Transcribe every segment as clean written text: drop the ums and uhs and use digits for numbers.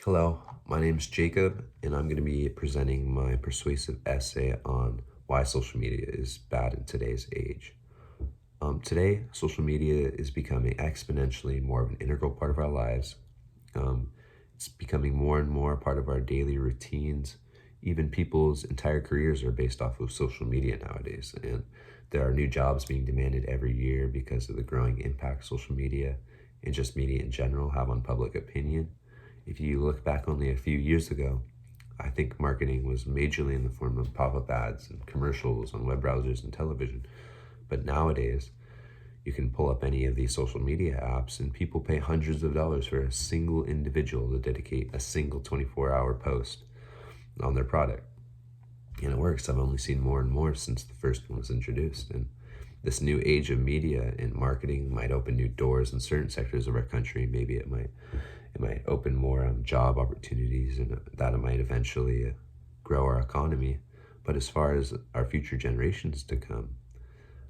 Hello, my name is Jacob, and I'm going to be presenting my persuasive essay on why social media is bad in today's age. Today, social media is becoming exponentially more of an integral part of our lives. Um, it's becoming more and more part of our daily routines. Even people's entire careers are based off of social media nowadays, and there are new jobs being demanded every year because of the growing impact social media and just media in general have on public opinion. If you look back only a few years ago, I think marketing was majorly in the form of pop-up ads and commercials on web browsers and television. But nowadays, you can pull up any of these social media apps and people pay hundreds of dollars for a single individual to dedicate a single 24-hour post on their product. And it works. I've only seen more and more since the first one was introduced. And this new age of media and marketing might open new doors in certain sectors of our country. Maybe it might open more job opportunities, and that it might eventually grow our economy. But as far as our future generations to come,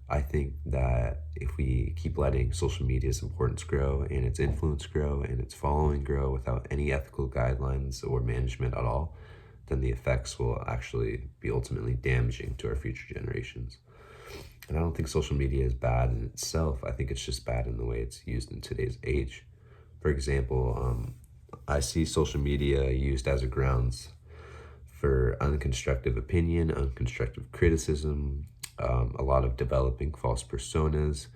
I think that if we keep letting social media's importance grow and its influence grow and its following grow without any ethical guidelines or management at all, then the effects will actually be ultimately damaging to our future generations. And I don't think social media is bad in itself. I think it's just bad in the way it's used in today's age. For example, I see social media used as a grounds for unconstructive opinion, unconstructive criticism, a lot of developing false personas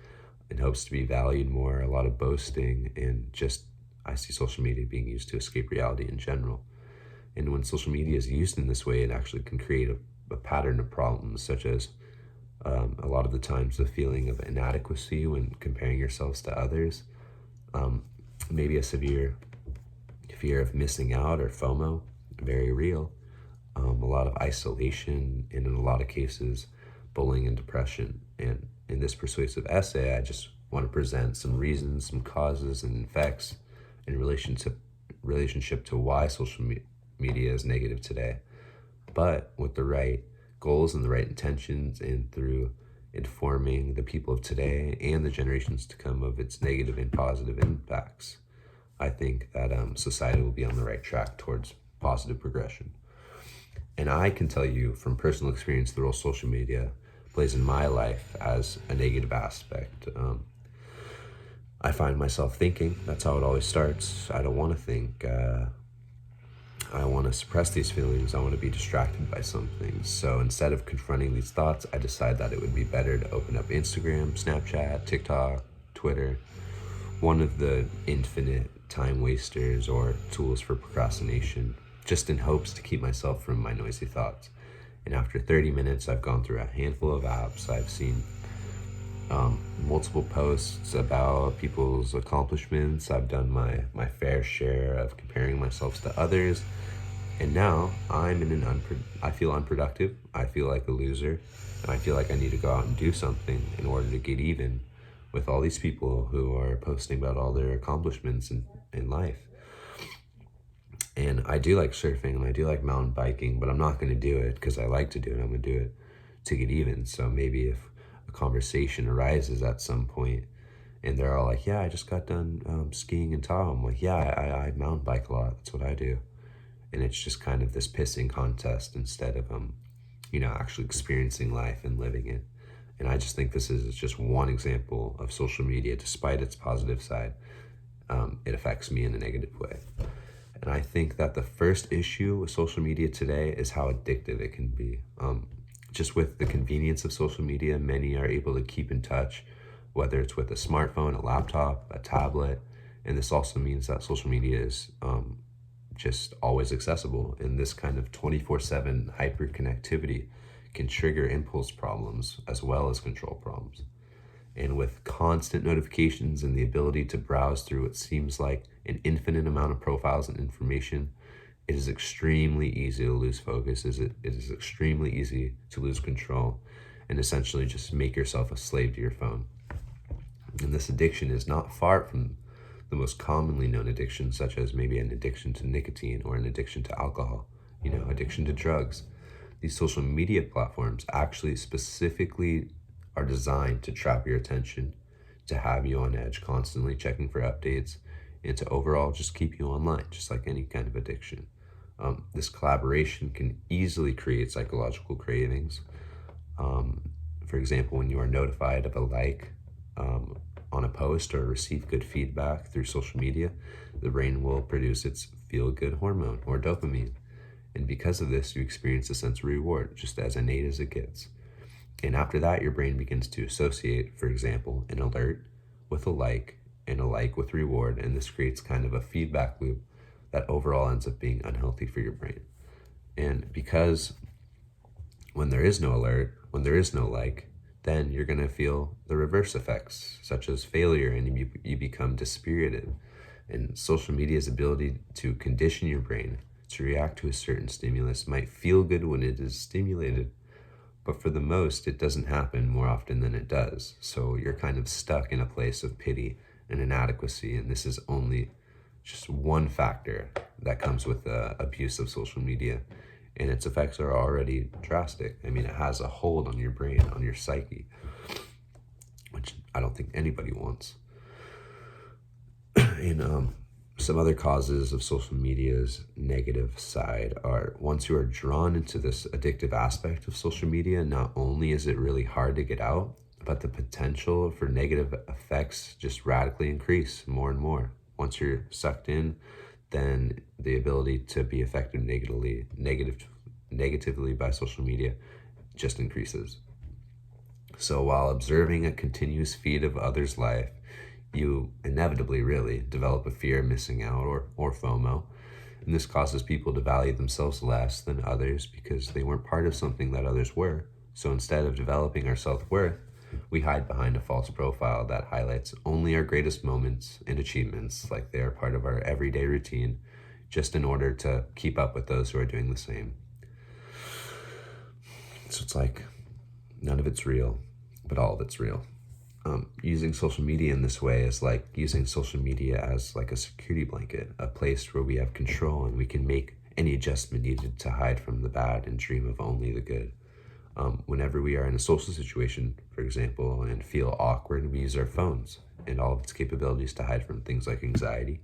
in hopes to be valued more, a lot of boasting, and just I see social media being used to escape reality in general. And when social media is used in this way, it actually can create a pattern of problems, such as a lot of the times the feeling of inadequacy when comparing yourselves to others, maybe a severe fear of missing out or FOMO, very real, a lot of isolation, and in a lot of cases, bullying and depression. And in this persuasive essay, I just want to present some reasons, some causes, and effects in relationship to why media is negative today, but with the right goals and the right intentions, and through informing the people of today and the generations to come of its negative and positive impacts, I think that society will be on the right track towards positive progression. And I can tell you from personal experience the role social media plays in my life as a negative aspect. I find myself thinking, that's how it always starts. I don't want to think. I want to suppress these feelings. I want to be distracted by something. So instead of confronting these thoughts, I decide that it would be better to open up Instagram, Snapchat, TikTok, Twitter, one of the infinite time wasters or tools for procrastination, just in hopes to keep myself from my noisy thoughts. And after 30 minutes, I've gone through a handful of apps. I've seen multiple posts about people's accomplishments. I've done my fair share of comparing myself to others. And now I'm in I feel unproductive. I feel like a loser. And I feel like I need to go out and do something in order to get even with all these people who are posting about all their accomplishments in life. And I do like surfing and I do like mountain biking, but I'm not going to do it because I like to do it. I'm going to do it to get even. So maybe if a conversation arises at some point and they're all like, yeah, I just got done skiing in Tahoe. I'm like, yeah, I mountain bike a lot. That's what I do. And it's just kind of this pissing contest instead of, actually experiencing life and living it. And I just think this is just one example of social media. Despite its positive side, it affects me in a negative way. And I think that the first issue with social media today is how addictive it can be. Just with the convenience of social media, many are able to keep in touch, whether it's with a smartphone, a laptop, a tablet. And this also means that social media is just always accessible. And this kind of 24/7 hyperconnectivity can trigger impulse problems as well as control problems. And with constant notifications and the ability to browse through what seems like an infinite amount of profiles and information, it is extremely easy to lose focus. It is extremely easy to lose control and essentially just make yourself a slave to your phone. And this addiction is not far from the most commonly known addictions, such as maybe an addiction to nicotine or an addiction to alcohol, addiction to drugs. These social media platforms actually specifically are designed to trap your attention, to have you on edge, constantly checking for updates, and to overall just keep you online, just like any kind of addiction. This collaboration can easily create psychological cravings. Um, for example, when you are notified of a like um, on a post or receive good feedback through social media, the brain will produce its feel good hormone or dopamine. And because of this, you experience a sense of reward, just as innate as it gets. And after that, your brain begins to associate, for example, an alert with a like and a like with reward. And this creates kind of a feedback loop that overall ends up being unhealthy for your brain. And because when there is no alert, when there is no like, then you're going to feel the reverse effects, such as failure, and you become dispirited. And social media's ability to condition your brain to react to a certain stimulus might feel good when it is stimulated, but for the most, it doesn't happen more often than it does. So you're kind of stuck in a place of pity and inadequacy, and this is only just one factor that comes with the abuse of social media, and its effects are already drastic. I mean, it has a hold on your brain, on your psyche, which I don't think anybody wants. And some other causes of social media's negative side are, once you are drawn into this addictive aspect of social media, not only is it really hard to get out, but the potential for negative effects just radically increase more and more. Once you're sucked in, then the ability to be affected negatively by social media just increases. So while observing a continuous feed of others' life, you inevitably really develop a fear of missing out, or FOMO. And this causes people to value themselves less than others because they weren't part of something that others were. So instead of developing our self-worth, we hide behind a false profile that highlights only our greatest moments and achievements, like they are part of our everyday routine, just in order to keep up with those who are doing the same. So it's like none of it's real, but all of it's real. Using social media in this way is like using social media as like a security blanket, a place where we have control and we can make any adjustment needed to hide from the bad and dream of only the good. Whenever we are in a social situation, for example, and feel awkward, we use our phones and all of its capabilities to hide from things like anxiety,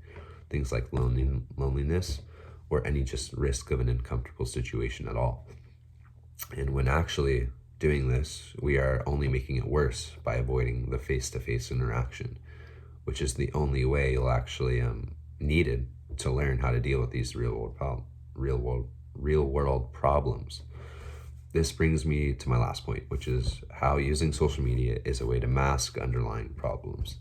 things like loneliness, or any just risk of an uncomfortable situation at all. And when actually doing this, we are only making it worse by avoiding the face-to-face interaction, which is the only way you'll actually needed to learn how to deal with these real world problems. This brings me to my last point, which is how using social media is a way to mask underlying problems.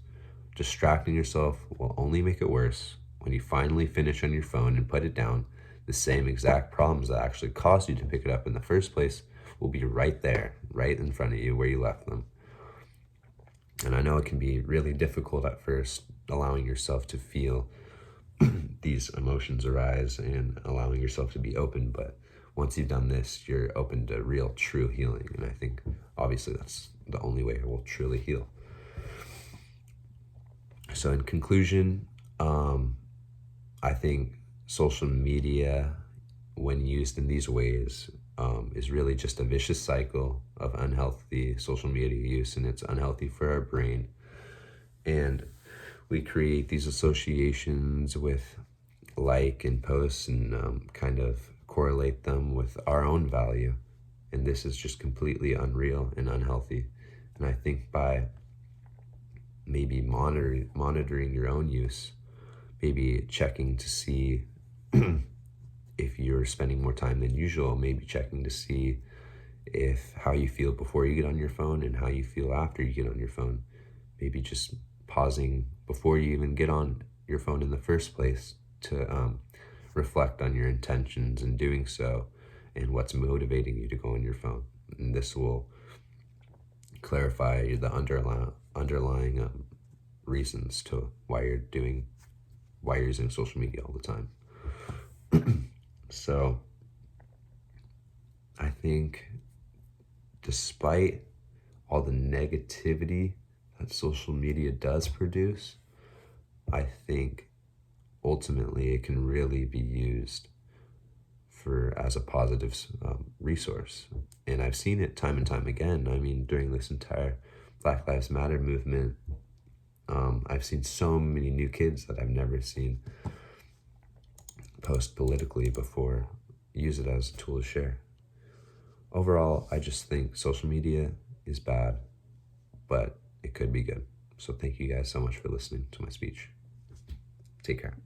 Distracting yourself will only make it worse. When you finally finish on your phone and put it down, the same exact problems that actually caused you to pick it up in the first place will be right there, right in front of you where you left them. And I know it can be really difficult at first, allowing yourself to feel these emotions arise and allowing yourself to be open, but once you've done this, you're open to real, true healing. And I think, obviously, that's the only way we'll truly heal. So in conclusion, I think social media, when used in these ways, is really just a vicious cycle of unhealthy social media use, and it's unhealthy for our brain. And we create these associations with like and posts and kind of correlate them with our own value. And this is just completely unreal and unhealthy. And I think by maybe monitoring your own use, maybe checking to see if you're spending more time than usual, maybe checking to see if how you feel before you get on your phone and how you feel after you get on your phone. Maybe just pausing before you even get on your phone in the first place to reflect on your intentions in doing so and what's motivating you to go on your phone. And this will clarify the underlying reasons to why you're using social media all the time. So I think despite all the negativity that social media does produce, I think ultimately it can really be used as a positive resource. And I've seen it time and time again. I mean, during this entire Black Lives Matter movement, I've seen so many new kids that I've never seen post politically before use it as a tool to share. Overall, I just think social media is bad, but it could be good. So thank you guys so much for listening to my speech. Take care.